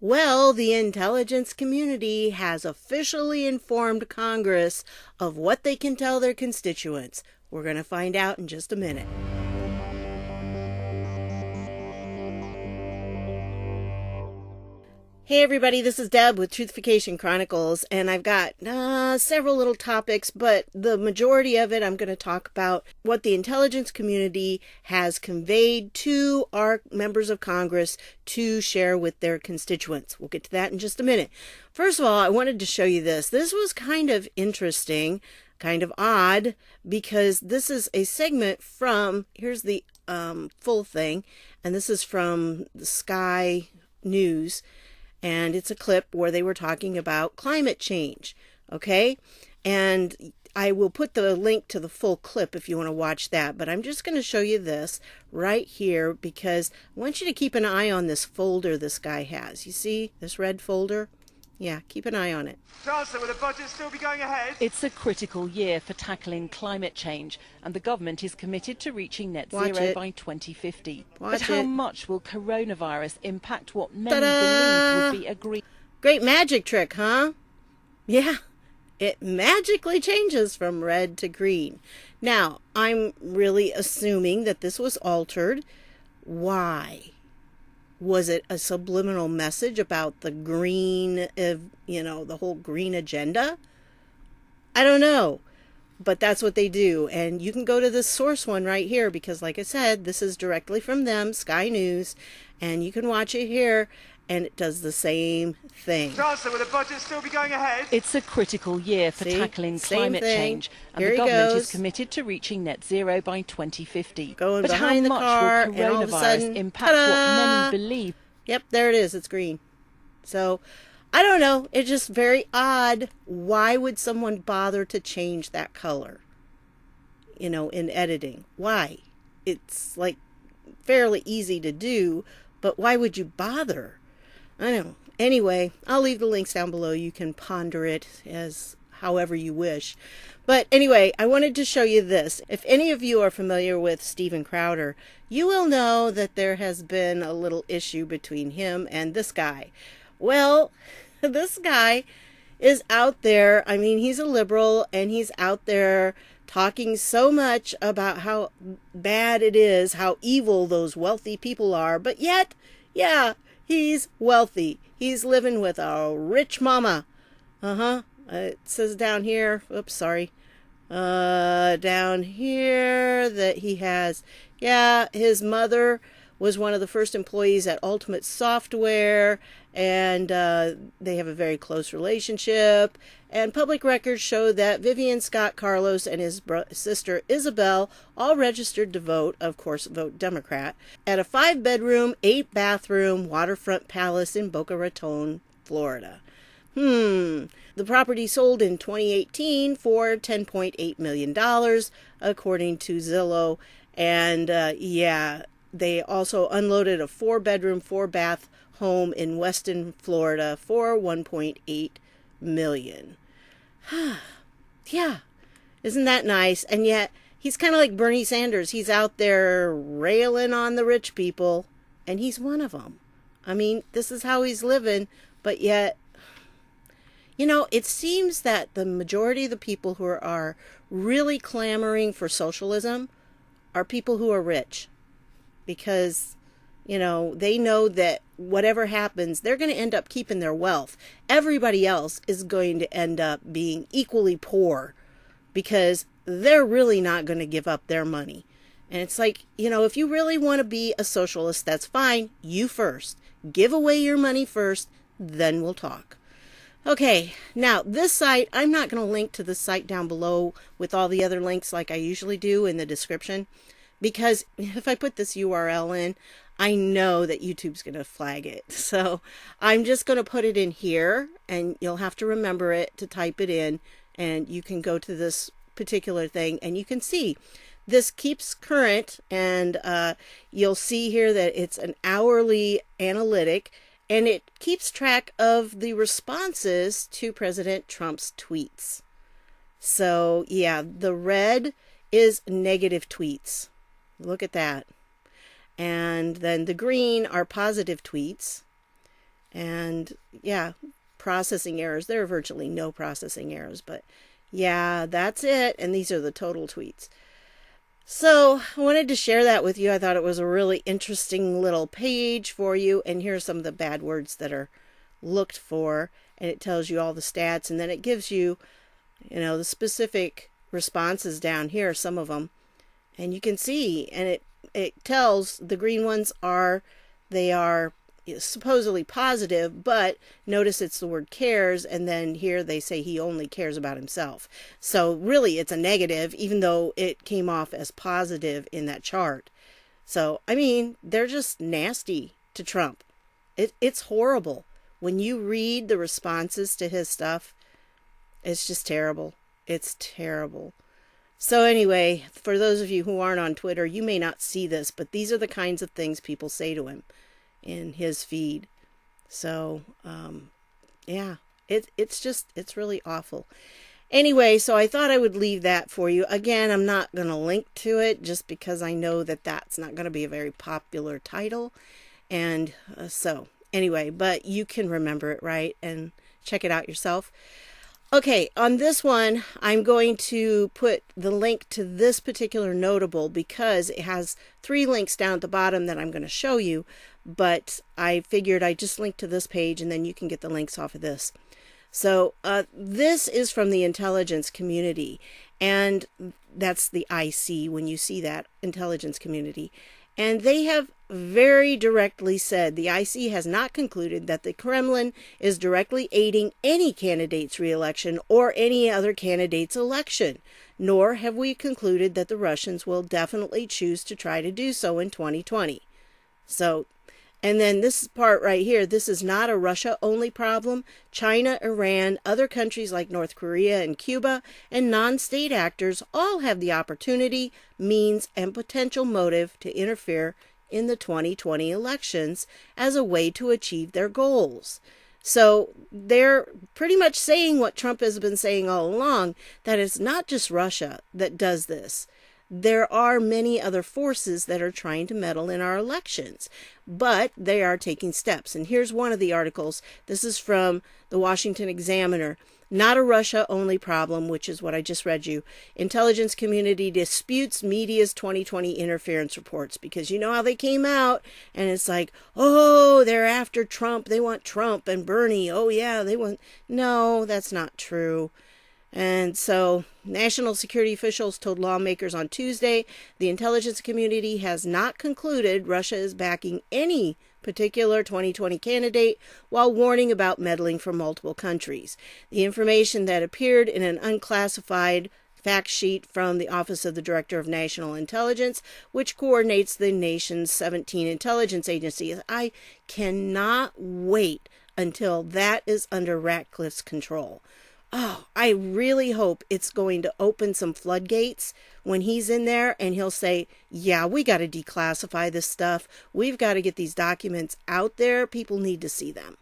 Well, the intelligence community has officially informed Congress of what they can tell their constituents. We're going to find out in just a minute. Hey everybody, this is Deb with Truthification Chronicles, and I've got several little topics, but the majority of it I'm going to talk about what the intelligence community has conveyed to our members of Congress to share with their constituents. We'll get to that in just a minute. First of all, I wanted to show you this. This was kind of interesting, kind of odd, because this is a segment from, here's the full thing, and this is from the Sky News. And it's a clip where they were talking about climate change, okay? And I will put the link to the full clip if you want to watch that. But I'm just going to show you this right here because I want you to keep an eye on this folder this guy has. You see this red folder? Yeah, keep an eye on it. Chancellor, will the budget still be going ahead? It's a critical year for tackling climate change, and the government is committed to reaching net zero by 2050. But how much will coronavirus impact what many believe would be a great magic trick, huh? Yeah, it magically changes from red to green. Now, I'm really assuming that this was altered. Why? Was it a subliminal message about the green, the whole green agenda? I don't know, but that's what they do. And you can go to this source one right here because, like I said, this is directly from them, Sky News, and you can watch it here, and it does the same thing. Chancellor, will the budget still be going ahead? It's a critical year for tackling climate change, and Here the government goes. is committed to reaching net zero by 2050. Going but behind how the much car, will and all of a coronavirus sudden, impact what many believe? Yep, there it is. It's green. So, I don't know. It's just very odd. Why would someone bother to change that color? In editing. Why? It's like fairly easy to do, but why would you bother? I don't know. Anyway, I'll leave the links down below. You can ponder it as however you wish. But anyway, I wanted to show you this. If any of you are familiar with Steven Crowder, you will know that there has been a little issue between him and this guy. Well, this guy is out there. I mean, he's a liberal, and he's out there talking so much about how bad it is, how evil those wealthy people are. But yet, yeah, he's wealthy. He's living with a rich mama. It says down here, oops, sorry. Down here that he has, his mother was one of the first employees at Ultimate Software, and they have a very close relationship. And public records show that Vivian Scott Carlos and his sister Isabel all registered to vote, of course, vote Democrat, at a 5-bedroom, 8-bathroom waterfront palace in Boca Raton, Florida. The property sold in 2018 for $10.8 million, according to Zillow. And they also unloaded a 4-bedroom, 4-bath home in Weston, Florida for $1.8 million. Yeah, isn't that nice? And yet, he's kind of like Bernie Sanders. He's out there railing on the rich people, and he's one of them. I mean, this is how he's living, but yet, it seems that the majority of the people who are really clamoring for socialism are people who are rich. Because, they know that whatever happens, they're going to end up keeping their wealth. Everybody else is going to end up being equally poor because they're really not going to give up their money. And it's like, if you really want to be a socialist, that's fine. You first. Give away your money first, then we'll talk. Okay, now this site, I'm not going to link to the site down below with all the other links like I usually do in the description, because if I put this URL in, I know that YouTube's going to flag it. So I'm just going to put it in here, and you'll have to remember it to type it in, and you can go to this particular thing, and you can see this keeps current, and you'll see here that it's an hourly analytic, and it keeps track of the responses to President Trump's tweets. So, yeah, the red is negative tweets. Look at that. And then the green are positive tweets. And yeah, processing errors. There are virtually no processing errors, but yeah, that's it. And these are the total tweets. So I wanted to share that with you. I thought it was a really interesting little page for you. And here are some of the bad words that are looked for. And it tells you all the stats. And then it gives you, the specific responses down here, some of them. And you can see, and it tells the green ones they are supposedly positive, but notice it's the word cares, and then here they say he only cares about himself. So really it's a negative, even though it came off as positive in that chart. So, I mean, they're just nasty to Trump. It's horrible. When you read the responses to his stuff, it's just terrible. It's terrible. So anyway, for those of you who aren't on Twitter, you may not see this, but these are the kinds of things people say to him in his feed. So, yeah, it's really awful. Anyway, so I thought I would leave that for you. Again, I'm not going to link to it just because I know that that's not going to be a very popular title. And so anyway, but you can remember it, right? And check it out yourself. Okay, on this one, I'm going to put the link to this particular notable because it has 3 links down at the bottom that I'm going to show you, but I figured I'd just link to this page and then you can get the links off of this. So this is from the intelligence community, and that's the IC when you see that, intelligence community. And they have very directly said the IC has not concluded that the Kremlin is directly aiding any candidate's re-election or any other candidate's election, nor have we concluded that the Russians will definitely choose to try to do so in 2020. So, and then this part right here, this is not a Russia-only problem. China, Iran, other countries like North Korea and Cuba, and non-state actors all have the opportunity, means, and potential motive to interfere in the 2020 elections as a way to achieve their goals. So they're pretty much saying what Trump has been saying all along, that it's not just Russia that does this. There are many other forces that are trying to meddle in our elections, but they are taking steps. And here's one of the articles. This is from the Washington Examiner. Not a Russia-only problem, which is what I just read you. Intelligence community disputes media's 2020 interference reports, because you know how they came out, and it's like, oh, they're after Trump. They want Trump and Bernie. Oh, yeah, they want... No, that's not true. And so national security officials told lawmakers on Tuesday the intelligence community has not concluded Russia is backing any particular 2020 candidate, while warning about meddling from multiple countries. The information that appeared in an unclassified fact sheet from the Office of the Director of National Intelligence, which coordinates the nation's 17 intelligence agencies. I cannot wait until that is under Ratcliffe's control. Oh, I really hope it's going to open some floodgates when he's in there, and he'll say, yeah, we got to declassify this stuff. We've got to get these documents out there. People need to see them.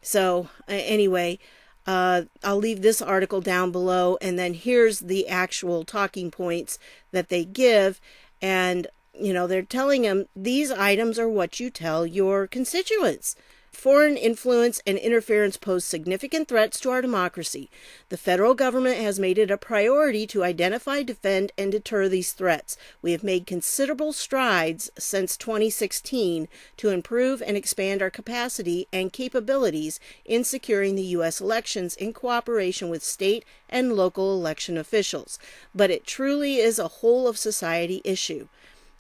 So anyway, I'll leave this article down below, and then here's the actual talking points that they give. And, they're telling them these items are what you tell your constituents. Foreign influence and interference pose significant threats to our democracy. The federal government has made it a priority to identify, defend, and deter these threats. We have made considerable strides since 2016 to improve and expand our capacity and capabilities in securing the U.S. elections in cooperation with state and local election officials. But it truly is a whole of society issue.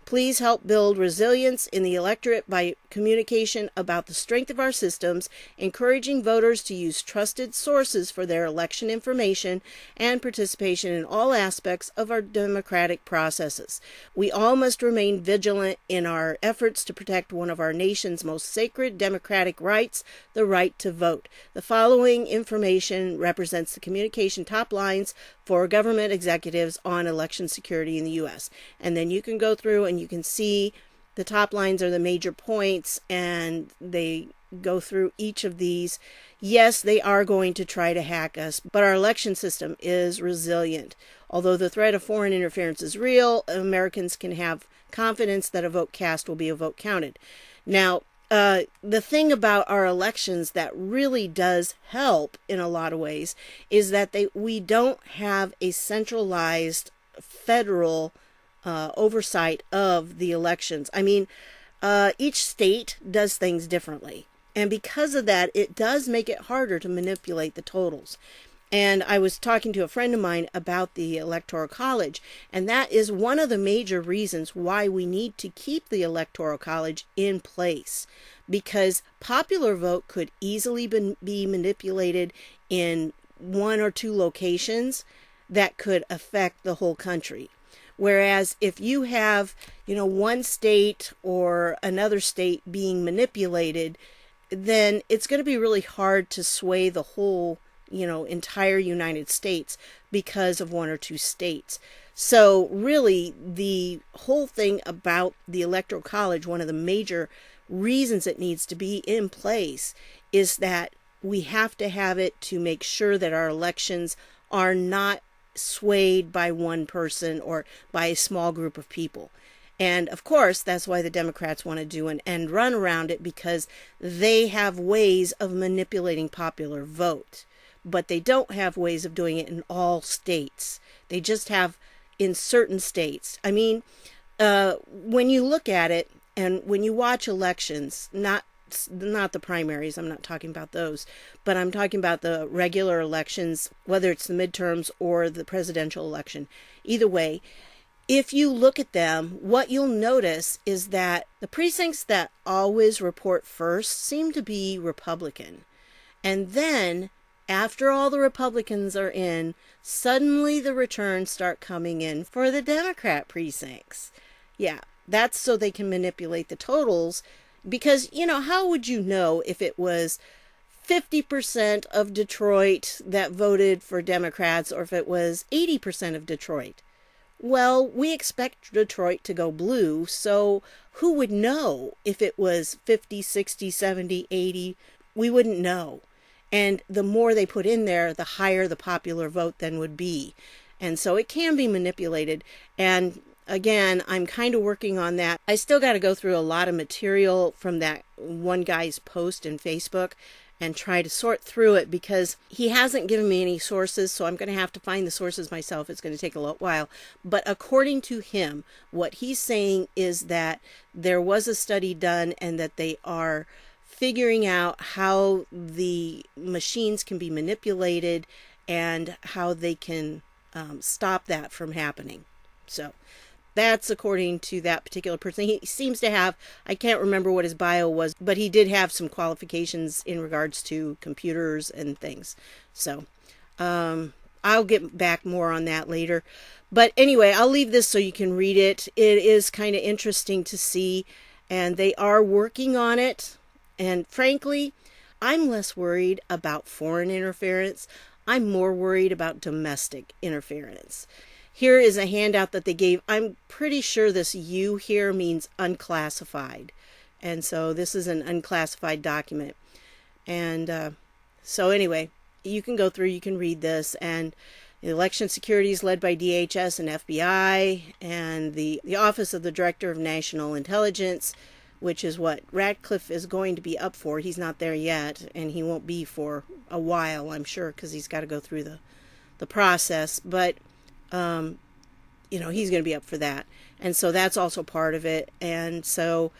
Please help build resilience in the electorate by communication about the strength of our systems, encouraging voters to use trusted sources for their election information, and participation in all aspects of our democratic processes. We all must remain vigilant in our efforts to protect one of our nation's most sacred democratic rights, the right to vote. The following information represents the communication top lines for government executives on election security in the U.S. And then you can go through and you can see the top lines are the major points, and they go through each of these. Yes, they are going to try to hack us, but our election system is resilient. Although the threat of foreign interference is real, Americans can have confidence that a vote cast will be a vote counted. Now, the thing about our elections that really does help in a lot of ways is that we don't have a centralized federal oversight of the elections. I mean, each state does things differently. And because of that, it does make it harder to manipulate the totals. And I was talking to a friend of mine about the Electoral College, and that is one of the major reasons why we need to keep the Electoral College in place, because popular vote could easily be manipulated in one or two locations that could affect the whole country. Whereas if you have, one state or another state being manipulated, then it's going to be really hard to sway the whole entire United States because of one or two states. So really, the whole thing about the Electoral College, one of the major reasons it needs to be in place is that we have to have it to make sure that our elections are not swayed by one person or by a small group of people. And of course, that's why the Democrats want to do an end run around it, because they have ways of manipulating popular vote. But they don't have ways of doing it in all states. They just have in certain states. I mean, when you look at it and when you watch elections, not the primaries, I'm not talking about those, but I'm talking about the regular elections, whether it's the midterms or the presidential election. Either way, if you look at them, what you'll notice is that the precincts that always report first seem to be Republican. And then after all the Republicans are in, suddenly the returns start coming in for the Democrat precincts. Yeah, that's so they can manipulate the totals, because, how would you know if it was 50% of Detroit that voted for Democrats or if it was 80% of Detroit? Well, we expect Detroit to go blue, so who would know if it was 50, 60, 70, 80? We wouldn't know. And the more they put in there, the higher the popular vote then would be. And so it can be manipulated. And again, I'm kind of working on that. I still got to go through a lot of material from that one guy's post in Facebook and try to sort through it, because he hasn't given me any sources, so I'm going to have to find the sources myself. It's going to take a little while. But according to him, what he's saying is that there was a study done and that they are figuring out how the machines can be manipulated and how they can stop that from happening. So that's according to that particular person. He seems to have, I can't remember what his bio was, but he did have some qualifications in regards to computers and things. So I'll get back more on that later. But anyway, I'll leave this so you can read it. It is kind of interesting to see, and they are working on it. And frankly, I'm less worried about foreign interference. I'm more worried about domestic interference. Here is a handout that they gave. I'm pretty sure this U here means unclassified. And so this is an unclassified document. And so anyway, you can go through, you can read this. And the election security is led by DHS and FBI and the Office of the Director of National Intelligence, which is what Ratcliffe is going to be up for. He's not there yet, and he won't be for a while, I'm sure, because he's got to go through the process. But, he's going to be up for that. And so that's also part of it. And so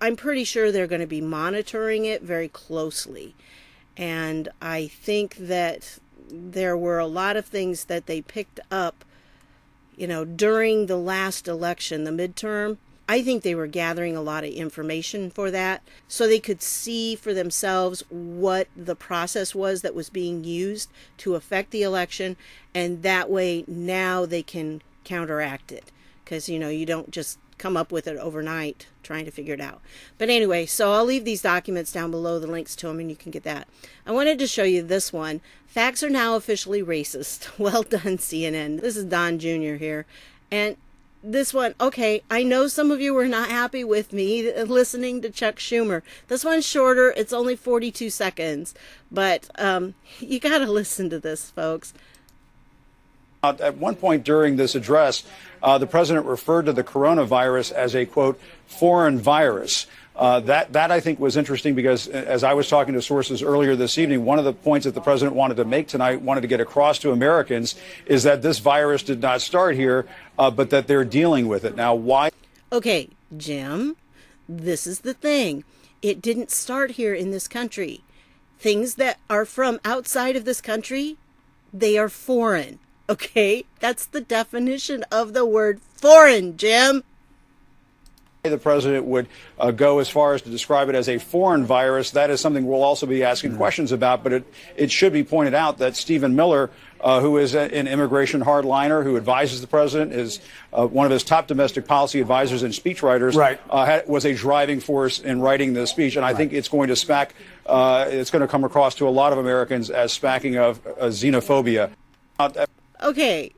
I'm pretty sure they're going to be monitoring it very closely. And I think that there were a lot of things that they picked up, during the last election, the midterm. I think they were gathering a lot of information for that so they could see for themselves what the process was that was being used to affect the election. And that way now they can counteract it, because, you don't just come up with it overnight trying to figure it out. But anyway, so I'll leave these documents down below, the links to them, and you can get that. I wanted to show you this one. Facts are now officially racist. Well done, CNN. This is Don Jr. here. And this one, okay, I know some of you were not happy with me listening to Chuck Schumer. This one's shorter. It's only 42 seconds. But you got to listen to this, folks. At one point during this address, the president referred to the coronavirus as a, quote, foreign virus. That I think was interesting because as I was talking to sources earlier this evening, one of the points that the president wanted to make tonight, wanted to get across to Americans, is that this virus did not start here, but that they're dealing with it. Now, why? Okay, Jim, this is the thing. It didn't start here in this country. Things that are from outside of this country, they are foreign. Okay? That's the definition of the word foreign, Jim. The president would go as far as to describe it as a foreign virus. That is something we'll also be asking questions about. But it should be pointed out that Stephen Miller, who is an immigration hardliner who advises the president, is one of his top domestic policy advisors and speechwriters, was a driving force in writing this speech. And I think it's going to it's going to come across to a lot of Americans as smacking of xenophobia. Okay,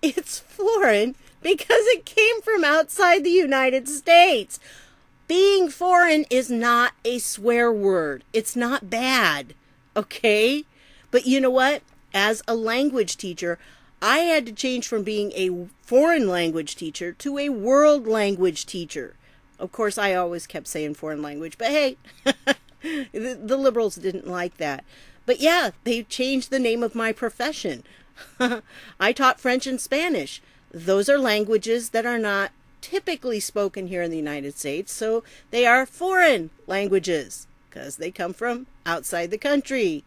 it's foreign because it came from outside the United States. Being foreign is not a swear word. It's not bad, okay? But you know what? As a language teacher, I had to change from being a foreign language teacher to a world language teacher. Of course, I always kept saying foreign language, but hey, the liberals didn't like that. But yeah, they changed the name of my profession. I taught French and Spanish. Those are languages that are not typically spoken here in the United States, so they are foreign languages because they come from outside the country.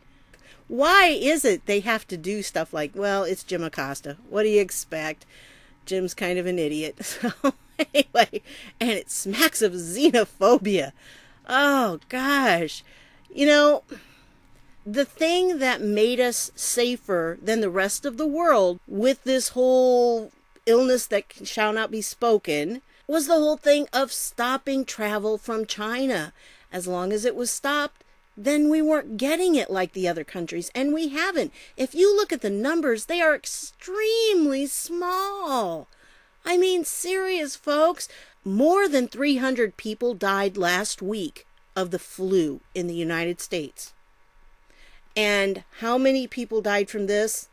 Why is it they have to do stuff like, well, it's Jim Acosta. What do you expect? Jim's kind of an idiot. So anyway, and it smacks of xenophobia. Oh, gosh. You know, the thing that made us safer than the rest of the world with this whole illness that shall not be spoken was the whole thing of stopping travel from China. As long as it was stopped, then we weren't getting it like the other countries, and we haven't. If you look at the numbers, they are extremely small. I mean, serious, folks. More than 300 people died last week of the flu in the United States. And how many people died from this?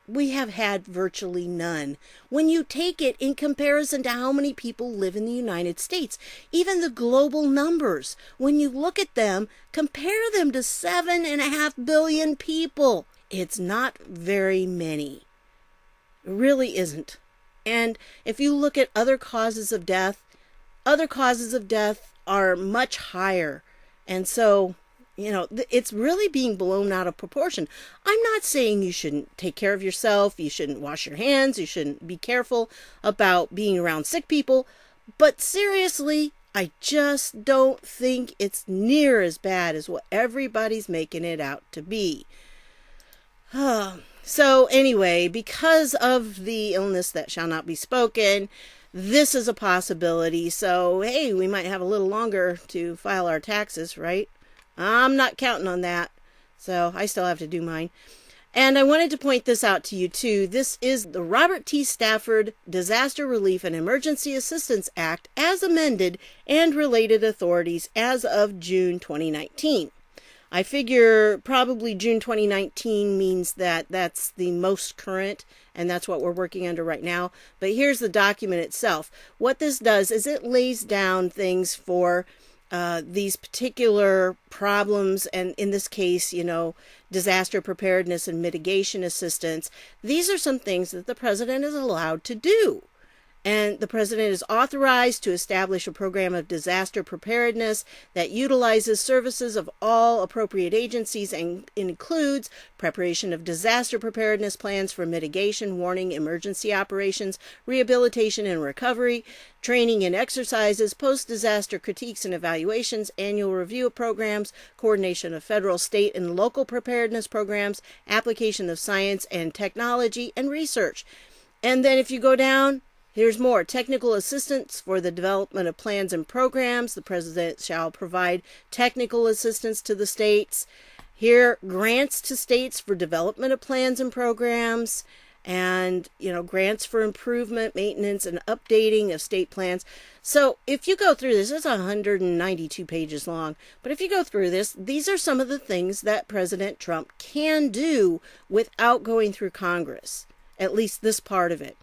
We have had virtually none. When you take it in comparison to how many people live in the United States, even the global numbers, when you look at them, compare them to 7.5 billion people. It's not very many. It really isn't. And if you look at other causes of death are much higher. And so, you know, it's really being blown out of proportion. I'm not saying you shouldn't take care of yourself, you shouldn't wash your hands, you shouldn't be careful about being around sick people, but seriously, I just don't think it's near as bad as what everybody's making it out to be. So anyway, because of the illness that shall not be spoken, this is a possibility. So, hey, we might have a little longer to file our taxes, right? I'm not counting on that, so I still have to do mine. And I wanted to point this out to you, too. This is the Robert T. Stafford Disaster Relief and Emergency Assistance Act as amended and related authorities as of June 2019. I figure probably June 2019 means that that's the most current, and that's what we're working under right now. But here's the document itself. What this does is it lays down things for these particular problems, and in this case, you know, disaster preparedness and mitigation assistance. These are some things that the president is allowed to do. And the president is authorized to establish a program of disaster preparedness that utilizes services of all appropriate agencies and includes preparation of disaster preparedness plans for mitigation, warning, emergency operations, rehabilitation and recovery, training and exercises, post-disaster critiques and evaluations, annual review of programs, coordination of federal, state, and local preparedness programs, application of science and technology, and research. And then if you go down, here's more. Technical assistance for the development of plans and programs. The president shall provide technical assistance to the states. Here, grants to states for development of plans and programs. And, you know, grants for improvement, maintenance, and updating of state plans. So if you go through this, it's 192 pages long. But if you go through this, these are some of the things that President Trump can do without going through Congress. At least this part of it.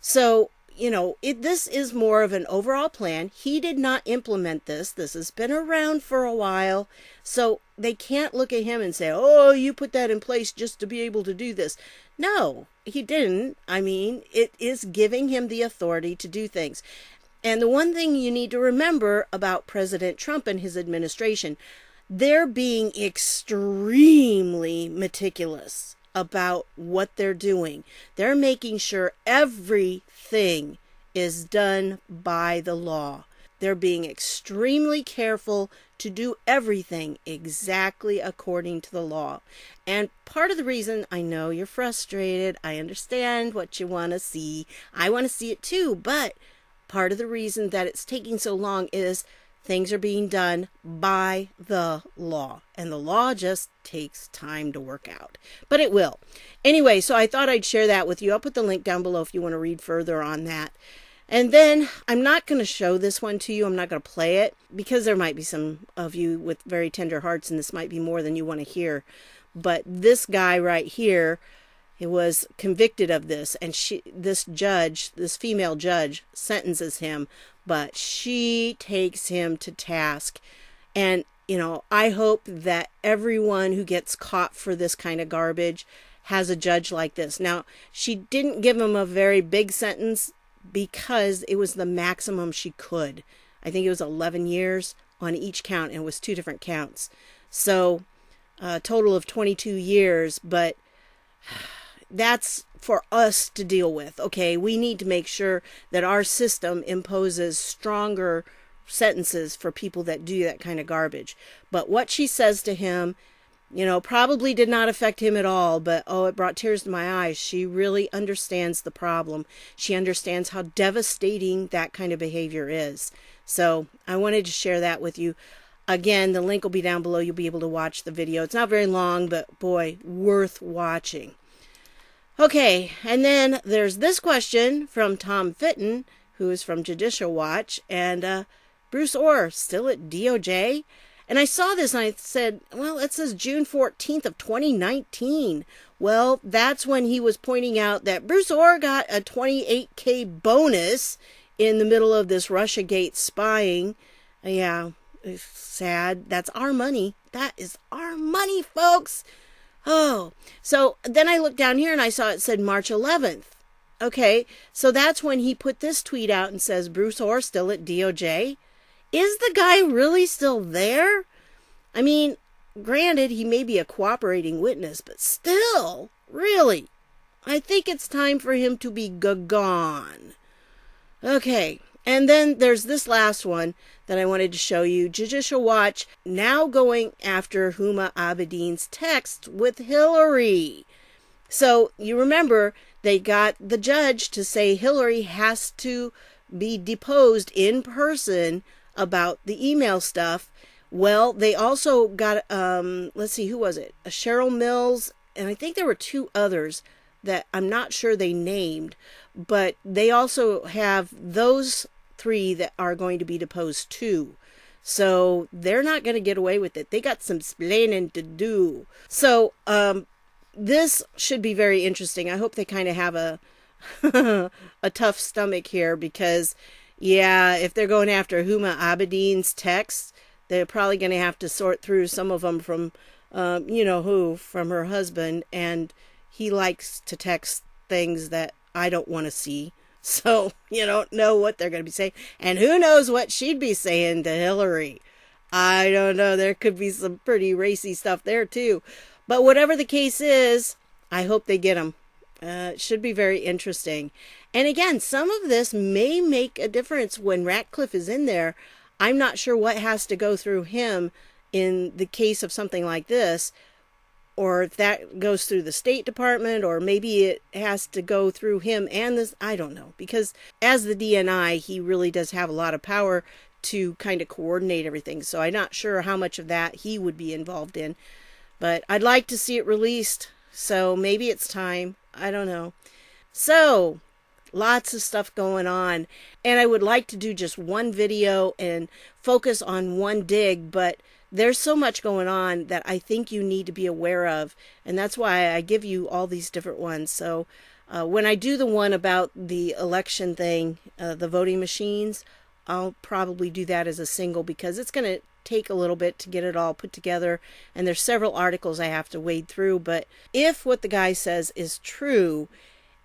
So this is more of an overall plan. He did not implement this. This has been around for a while. So they can't look at him and say, oh, you put that in place just to be able to do this. No, he didn't. I mean, it is giving him the authority to do things. And the one thing you need to remember about President Trump and his administration, they're being extremely meticulous about what they're doing. They're making sure everything is done by the law. They're being extremely careful to do everything exactly according to the law. And part of the reason, I know you're frustrated, I understand what you want to see. I want to see it too, but part of the reason that it's taking so long is things are being done by the law, and the law just takes time to work out, but it will. Anyway, so I thought I'd share that with you. I'll put the link down below if you want to read further on that. And then I'm not going to show this one to you. I'm not going to play it because there might be some of you with very tender hearts, and this might be more than you want to hear. But this guy right here, he was convicted of this, and this female judge sentences him, but she takes him to task. And, I hope that everyone who gets caught for this kind of garbage has a judge like this. Now, she didn't give him a very big sentence because it was the maximum she could. I think it was 11 years on each count, and it was 2 different counts. So, a total of 22 years, but that's for us to deal with. Okay, we need to make sure that our system imposes stronger sentences for people that do that kind of garbage. But what she says to him, probably did not affect him at all, but it brought tears to my eyes. She really understands the problem. She understands how devastating that kind of behavior is. So I wanted to share that with you. Again, the link will be down below. You'll be able to watch the video. It's not very long, but boy, worth watching. Okay, and then there's this question from Tom Fitton, who is from Judicial Watch, and Bruce Orr, still at DOJ? And I saw this and I said, well, it says June 14th of 2019. Well, that's when he was pointing out that Bruce Orr got a $28K bonus in the middle of this Russiagate spying. Yeah, it's sad. That's our money. That is our money, folks. Oh, so then I looked down here and I saw it said March 11th. Okay, so that's when he put this tweet out and says, Bruce Orr still at DOJ. Is the guy really still there? I mean, granted, he may be a cooperating witness, but still, really, I think it's time for him to be gone. Okay, and then there's this last one that I wanted to show you. Judicial Watch now going after Huma Abedin's text with Hillary. So you remember they got the judge to say Hillary has to be deposed in person about the email stuff. Well, they also got, let's see, who was it? Cheryl Mills, and I think there were 2 others that I'm not sure they named, but they also have those 3 that are going to be deposed too. So they're not going to get away with it. They got some splaining to do. So this should be very interesting. I hope they kind of have a a tough stomach here because, yeah, if they're going after Huma Abedin's texts, they're probably going to have to sort through some of them from, from her husband. And he likes to text things that I don't want to see. So you don't know what they're going to be saying. And who knows what she'd be saying to Hillary. I don't know. There could be some pretty racy stuff there too. But whatever the case is, I hope they get them. It should be very interesting. And again, some of this may make a difference when Ratcliffe is in there. I'm not sure what has to go through him in the case of something like this, or if that goes through the State Department, or maybe it has to go through him and this. I don't know, because as the DNI, he really does have a lot of power to kind of coordinate everything. So I'm not sure how much of that he would be involved in, but I'd like to see it released. So maybe it's time. I don't know. So lots of stuff going on, and I would like to do just one video and focus on one dig, but there's so much going on that I think you need to be aware of, and that's why I give you all these different ones. So When I do the one about the election thing, the voting machines, I'll probably do that as a single because it's going to take a little bit to get it all put together, and there's several articles I have to wade through. But if what the guy says is true,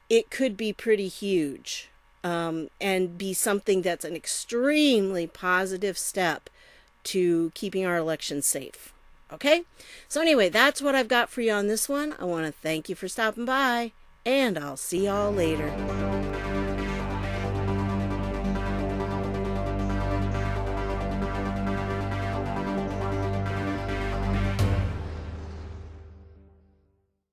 it could be pretty huge, and be something that's an extremely positive step to keeping our elections safe. Okay? So anyway, that's what I've got for you on this one. I want to thank you for stopping by, and I'll see y'all later.